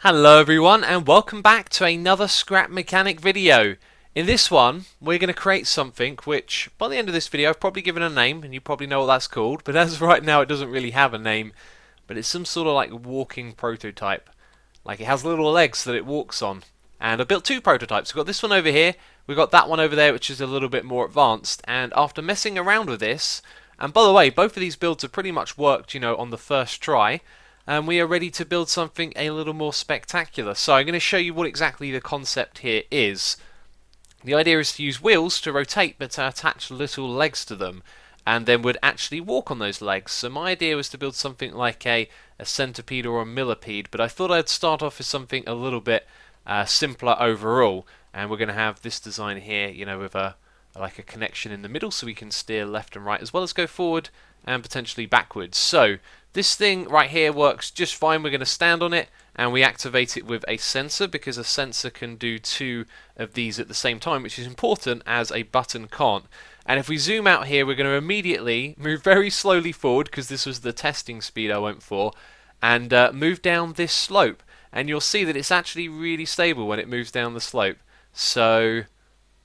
Hello everyone and welcome back to another scrap mechanic video. In this one we're going to create something which by the end of this video I've probably given a name and you probably know what that's called, but as of right now it doesn't really have a name, but it's some sort of like walking prototype. Like it has little legs that it walks on. And I built two prototypes. We've got this one over here, we've got that one over there which is a little bit more advanced, and after messing around with this, and by the way both of these builds have pretty much worked, on the first try, and we are ready to build something a little more spectacular. So I'm going to show you what exactly the concept here is. The idea is to use wheels to rotate but to attach little legs to them, and then would actually walk on those legs. So my idea was to build something like a centipede or a millipede, but I thought I'd start off with something a little bit simpler overall. And we're going to have this design here, with like a connection in the middle so we can steer left and right as well as go forward and potentially backwards. So this thing right here works just fine. We're going to stand on it and we activate it with a sensor, because a sensor can do two of these at the same time, which is important as a button can't. And if we zoom out here, we're going to immediately move very slowly forward, because this was the testing speed I went for, and move down this slope. And you'll see that it's actually really stable when it moves down the slope. So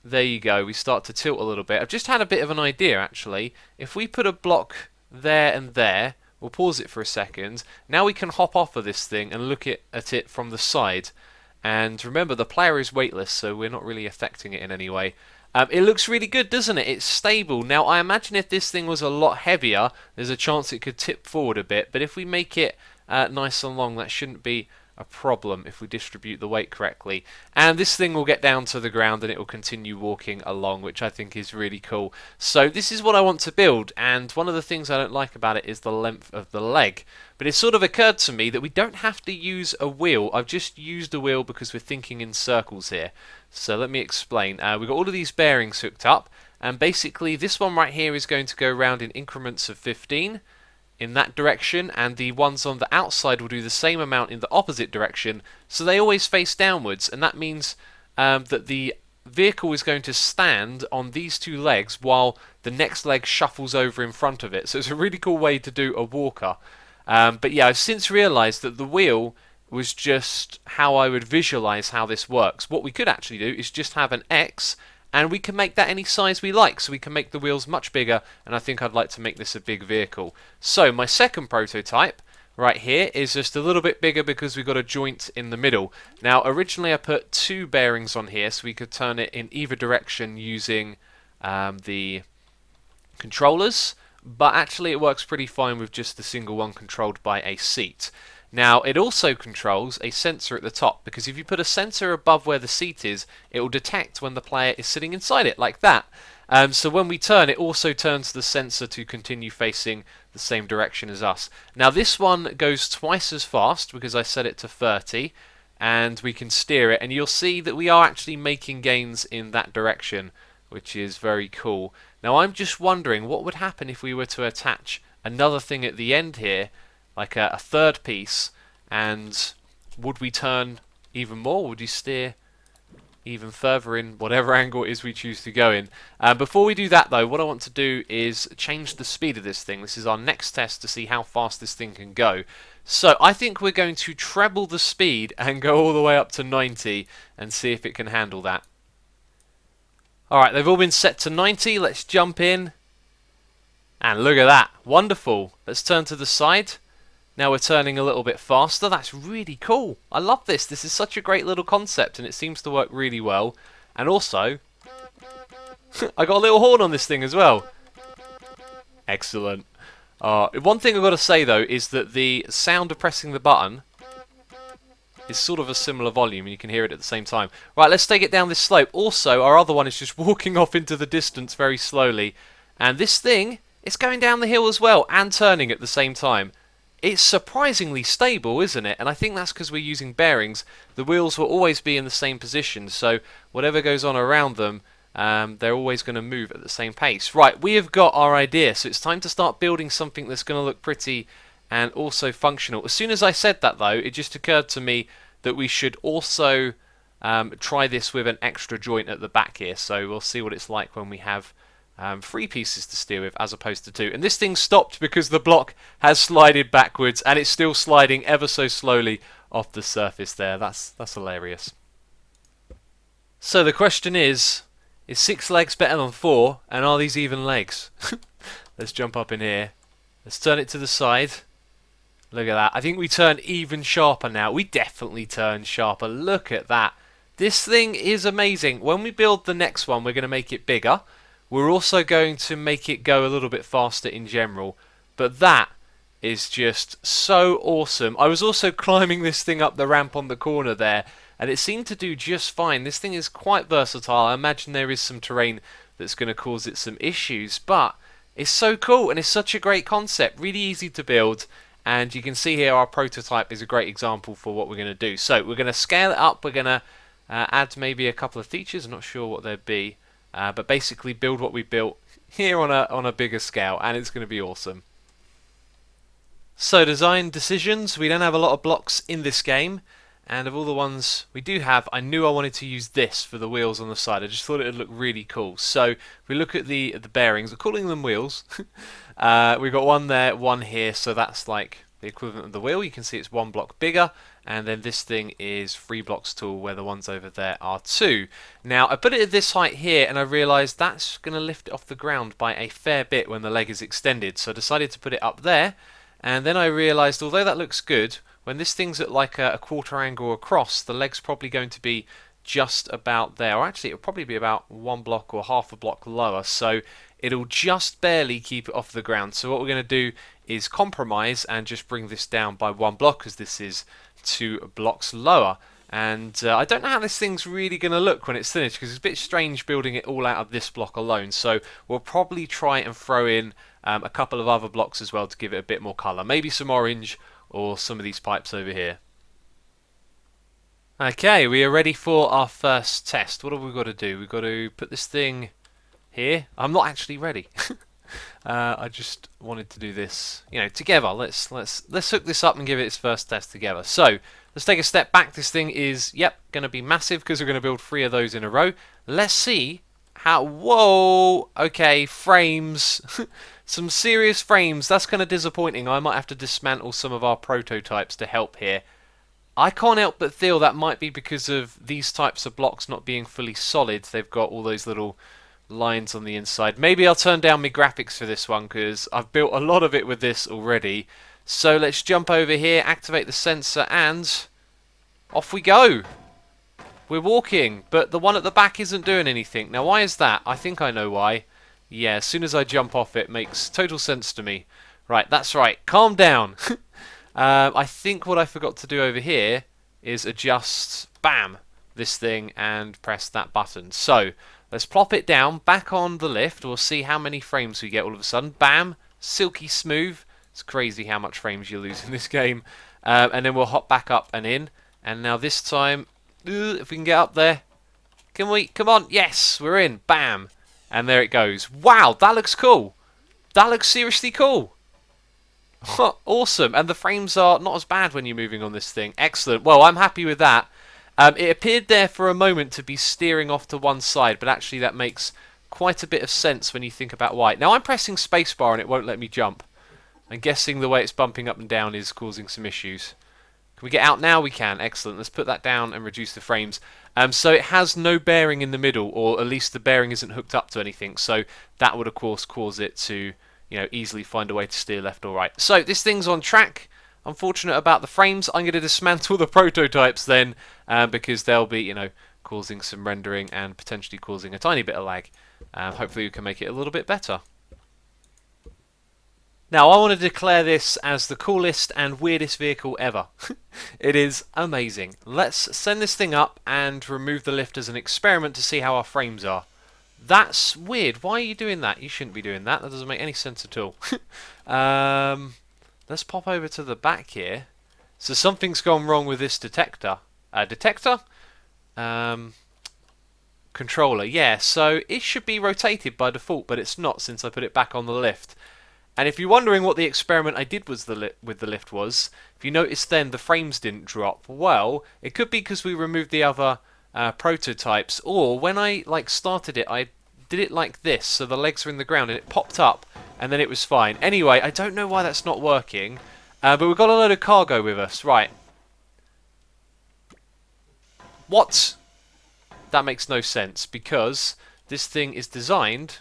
there you go, we start to tilt a little bit. I've just had a bit of an idea actually. If we put a block there and there, we'll pause it for a second. Now we can hop off of this thing and look at it from the side. And remember, the player is weightless, so we're not really affecting it in any way. It looks really good, doesn't it? It's stable. Now I imagine if this thing was a lot heavier, there's a chance it could tip forward a bit. But if we make it nice and long, that shouldn't be a problem if we distribute the weight correctly. And this thing will get down to the ground and it will continue walking along, which I think is really cool. So this is what I want to build, and one of the things I don't like about it is the length of the leg. But it sort of occurred to me that we don't have to use a wheel. I've just used a wheel because we're thinking in circles here. So let me explain. We've got all of these bearings hooked up, and basically this one right here is going to go around in increments of 15 in that direction, and the ones on the outside will do the same amount in the opposite direction, so they always face downwards. And that means that the vehicle is going to stand on these two legs while the next leg shuffles over in front of it. So it's a really cool way to do a walker. But yeah, I've since realized that the wheel was just how I would visualize how this works. What we could actually do is just have an X, and we can make that any size we like, so we can make the wheels much bigger, and I think I'd like to make this a big vehicle. So my second prototype right here is just a little bit bigger because we've got a joint in the middle. Now originally I put two bearings on here so we could turn it in either direction using the controllers, but actually it works pretty fine with just the single one controlled by a seat. Now it also controls a sensor at the top, because if you put a sensor above where the seat is, it will detect when the player is sitting inside it, like that. So when we turn, it also turns the sensor to continue facing the same direction as us. Now this one goes twice as fast because I set it to 30, and we can steer it, and you'll see that we are actually making gains in that direction, which is very cool. Now I'm just wondering what would happen if we were to attach another thing at the end here, like a third piece, and would we turn even more? Would you steer even further in whatever angle it is we choose to go in? Before we do that though, what I want to do is change the speed of this thing. This is our next test to see how fast this thing can go. So I think we're going to treble the speed and go all the way up to 90 and see if it can handle that. Alright, they've all been set to 90. Let's jump in. And look at that. Wonderful. Let's turn to the side. Now we're turning a little bit faster. That's really cool. I love this. This is such a great little concept, and it seems to work really well. And also, I got a little horn on this thing as well. Excellent. One thing I've got to say though is that the sound of pressing the button is sort of a similar volume, and you can hear it at the same time. Right, let's take it down this slope. Also, our other one is just walking off into the distance very slowly. And this thing is going down the hill as well and turning at the same time. It's surprisingly stable, isn't it? And I think that's because we're using bearings. The wheels will always be in the same position, so whatever goes on around them, they're always going to move at the same pace. Right, we have got our idea, so it's time to start building something that's going to look pretty and also functional. As soon as I said that though, it just occurred to me that we should also try this with an extra joint at the back here, so we'll see what it's like when we have 3 pieces to steer with as opposed to 2. And this thing stopped because the block has slided backwards, and it's still sliding ever so slowly off the surface there. That's hilarious. So the question is 6 legs better than 4, and are these even legs? Let's jump up in here. Let's turn it to the side. Look at that. I think we turn even sharper now. We definitely turn sharper. Look at that. This thing is amazing. When we build the next one, we're going to make it bigger. We're also going to make it go a little bit faster in general. But that is just so awesome. I was also climbing this thing up the ramp on the corner there, and it seemed to do just fine. This thing is quite versatile. I imagine there is some terrain that's going to cause it some issues, but it's so cool and it's such a great concept. Really easy to build, and you can see here our prototype is a great example for what we're going to do. So we're going to scale it up. We're going to add maybe a couple of features. I'm not sure what they'd be, but basically build what we built here on a bigger scale, and it's going to be awesome. So design decisions. We don't have a lot of blocks in this game, and of all the ones we do have, I knew I wanted to use this for the wheels on the side. I just thought it would look really cool. So if we look at the bearings, we're calling them wheels. We've got one there, one here, so that's like the equivalent of the wheel. You can see it's 1 block bigger, and then this thing is 3 blocks tall, where the ones over there are 2. Now I put it at this height here, and I realised that's going to lift it off the ground by a fair bit when the leg is extended, so I decided to put it up there. And then I realised, although that looks good, when this thing's at like a quarter angle across, the leg's probably going to be just about there. Or actually, it'll probably be about 1 block or half a block lower. So it'll just barely keep it off the ground. So what we're going to do is compromise and just bring this down by 1 block, because this is 2 blocks lower. And I don't know how this thing's really going to look when it's finished, because it's a bit strange building it all out of this block alone. So we'll probably try and throw in a couple of other blocks as well to give it a bit more colour. Maybe some orange or some of these pipes over here. Okay, we are ready for our first test. What have we got to do? We've got to put this thing here. I'm not actually ready. I just wanted to do this, together. Let's hook this up and give it its first test together. So let's take a step back. This thing is, going to be massive because we're going to build 3 of those in a row. Let's see how. Whoa! Okay, frames. Some serious frames. That's kind of disappointing. I might have to dismantle some of our prototypes to help here. I can't help but feel that might be because of these types of blocks not being fully solid. They've got all those little lines on the inside. Maybe I'll turn down my graphics for this one, because I've built a lot of it with this already. So let's jump over here, activate the sensor, and off we go. We're walking, but the one at the back isn't doing anything. Now why is that? I think I know why. Yeah, as soon as I jump off it makes total sense to me. Right, that's right. Calm down. I think what I forgot to do over here is adjust, bam, this thing and press that button. So let's plop it down back on the lift. We'll see how many frames we get all of a sudden. Bam, silky smooth. It's crazy how much frames you lose in this game. And then we'll hop back up and in. And now this time, if we can get up there. Can we? Come on. Yes, we're in. Bam. And there it goes. Wow, that looks cool. That looks seriously cool. Awesome. And the frames are not as bad when you're moving on this thing. Excellent. Well, I'm happy with that. It appeared there for a moment to be steering off to one side, but actually that makes quite a bit of sense when you think about why. Now I'm pressing spacebar and it won't let me jump. I'm guessing the way it's bumping up and down is causing some issues. Can we get out now? We can. Excellent. Let's put that down and reduce the frames. So it has no bearing in the middle, or at least the bearing isn't hooked up to anything. So that would of course cause it to, easily find a way to steer left or right. So this thing's on track. Unfortunate about the frames. I'm going to dismantle the prototypes then, because they'll be, causing some rendering and potentially causing a tiny bit of lag. Hopefully we can make it a little bit better. Now I want to declare this as the coolest and weirdest vehicle ever. It is amazing. Let's send this thing up and remove the lift as an experiment to see how our frames are. That's weird. Why are you doing that? You shouldn't be doing that. That doesn't make any sense at all. Let's pop over to the back here. So something's gone wrong with this detector. Controller. Yeah, so it should be rotated by default, but it's not since I put it back on the lift. And if you're wondering what the experiment I did with the lift was, if you notice then the frames didn't drop, well, it could be because we removed the other prototypes, or when I started it, I did it like this, so the legs are in the ground and it popped up and then it was fine. Anyway, I don't know why that's not working, but we've got a load of cargo with us. Right, What? That makes no sense, because this thing is designed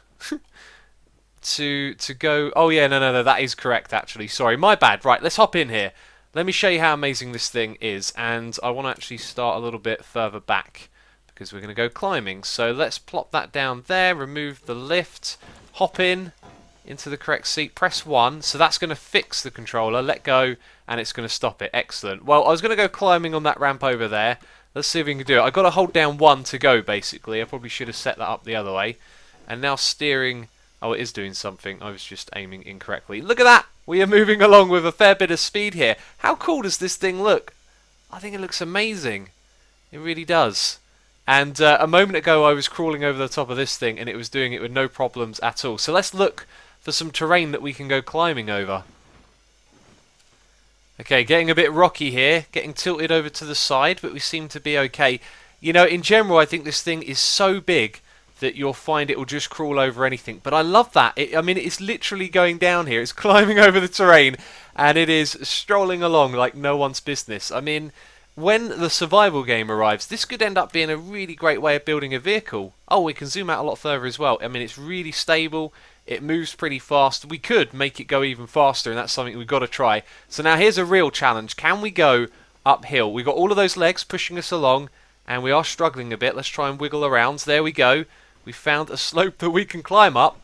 to go... Oh yeah, no, that is correct actually. Sorry, my bad. Right, let's hop in here. Let me show you how amazing this thing is, and I want to actually start a little bit further back because we're going to go climbing. So let's plop that down there, remove the lift, hop in into the correct seat, press 1. So that's going to fix the controller, let go, and it's going to stop it. Excellent. Well, I was going to go climbing on that ramp over there. Let's see if we can do it. I've got to hold down 1 to go, basically. I probably should have set that up the other way. And now steering... Oh, it is doing something. I was just aiming incorrectly. Look at that! We are moving along with a fair bit of speed here. How cool does this thing look? I think it looks amazing. It really does. And a moment ago I was crawling over the top of this thing and it was doing it with no problems at all. So let's look for some terrain that we can go climbing over. Okay, getting a bit rocky here. Getting tilted over to the side, but we seem to be okay. You know, in general I think this thing is so big that you'll find it will just crawl over anything. But I love that. I mean, it's literally going down here. It's climbing over the terrain, and it is strolling along like no one's business. I mean, when the survival game arrives, this could end up being a really great way of building a vehicle. Oh, we can zoom out a lot further as well. I mean, it's really stable. It moves pretty fast. We could make it go even faster, and that's something we've got to try. So now here's a real challenge. Can we go uphill? We've got all of those legs pushing us along, and we are struggling a bit. Let's try and wiggle around. There we go. We found a slope that we can climb up,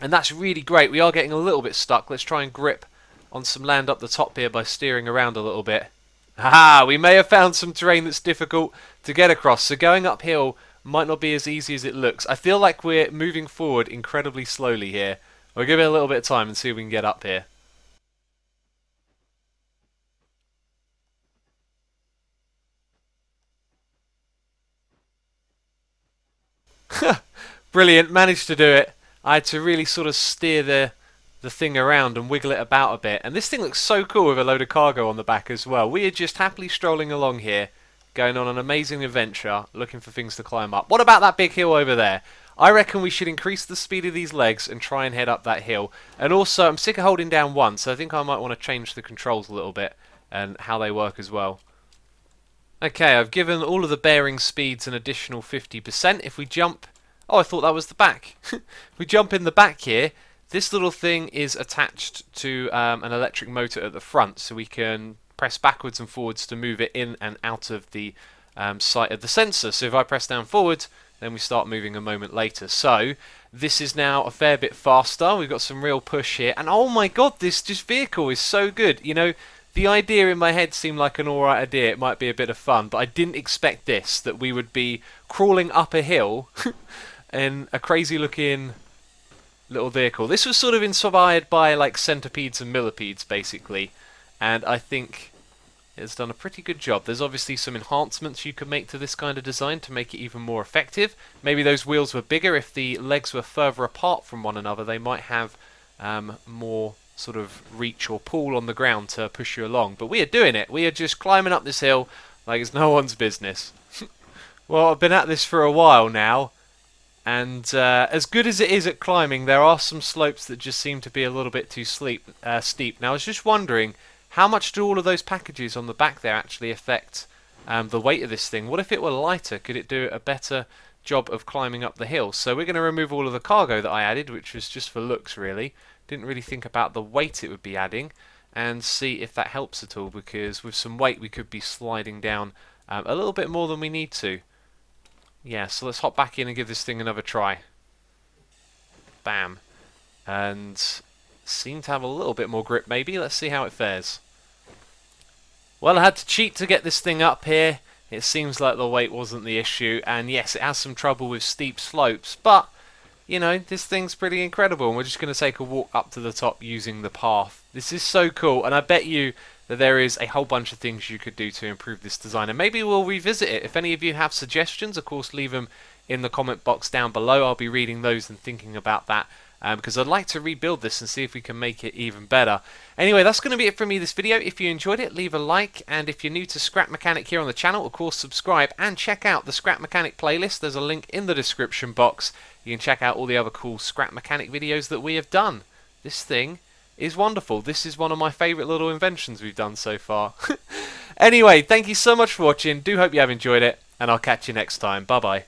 and that's really great. We are getting a little bit stuck. Let's try and grip on some land up the top here by steering around a little bit. Aha! We may have found some terrain that's difficult to get across, so going uphill might not be as easy as it looks. I feel like we're moving forward incredibly slowly here. We'll give it a little bit of time and see if we can get up here. Brilliant, managed to do it. I had to really sort of steer the thing around and wiggle it about a bit. And this thing looks so cool with a load of cargo on the back as well. We are just happily strolling along here, going on an amazing adventure, looking for things to climb up. What about that big hill over there? I reckon we should increase the speed of these legs and try and head up that hill. And also, I'm sick of holding down 1, so I think I might want to change the controls a little bit and how they work as well. Okay, I've given all of the bearing speeds an additional 50%. If we jump... Oh, I thought that was the back. If we jump in the back here, this little thing is attached to an electric motor at the front, so we can press backwards and forwards to move it in and out of the sight of the sensor. So if I press down forward, then we start moving a moment later. So this is now a fair bit faster. We've got some real push here. And oh my god, this vehicle is so good. You know, the idea in my head seemed like an alright idea. It might be a bit of fun, but I didn't expect this, that we would be crawling up a hill in a crazy looking little vehicle. This was sort of inspired by like centipedes and millipedes basically, and I think it's done a pretty good job. There's obviously some enhancements you could make to this kind of design to make it even more effective. Maybe those wheels were bigger. If the legs were further apart from one another, they might have more sort of reach or pull on the ground to push you along. But we are doing it. We are just climbing up this hill like it's no one's business. Well, I've been at this for a while now, and as good as it is at climbing, there are some slopes that just seem to be a little bit too steep. Now, I was just wondering, how much do all of those packages on the back there actually affect the weight of this thing? What if it were lighter? Could it do a better job of climbing up the hill? So we're going to remove all of the cargo that I added, which was just for looks really. Didn't really think about the weight it would be adding, and see if that helps at all, because with some weight we could be sliding down a little bit more than we need to. Yeah, so let's hop back in and give this thing another try. Bam. And seem to have a little bit more grip maybe. Let's see how it fares. Well, I had to cheat to get this thing up here. It seems like the weight wasn't the issue, and yes, it has some trouble with steep slopes, but you know, this thing's pretty incredible, and we're just going to take a walk up to the top using the path. This is so cool, and I bet you that there is a whole bunch of things you could do to improve this design, and maybe we'll revisit it. If any of you have suggestions, of course, leave them in the comment box down below. I'll be reading those and thinking about that, because I'd like to rebuild this and see if we can make it even better. Anyway, that's going to be it from me this video. If you enjoyed it, leave a like, and if you're new to Scrap Mechanic here on the channel, of course, subscribe and check out the Scrap Mechanic playlist. There's a link in the description box. You can check out all the other cool Scrap Mechanic videos that we have done. This thing is wonderful. This is one of my favourite little inventions we've done so far. Anyway, thank you so much for watching. Do hope you have enjoyed it, and I'll catch you next time. Bye bye.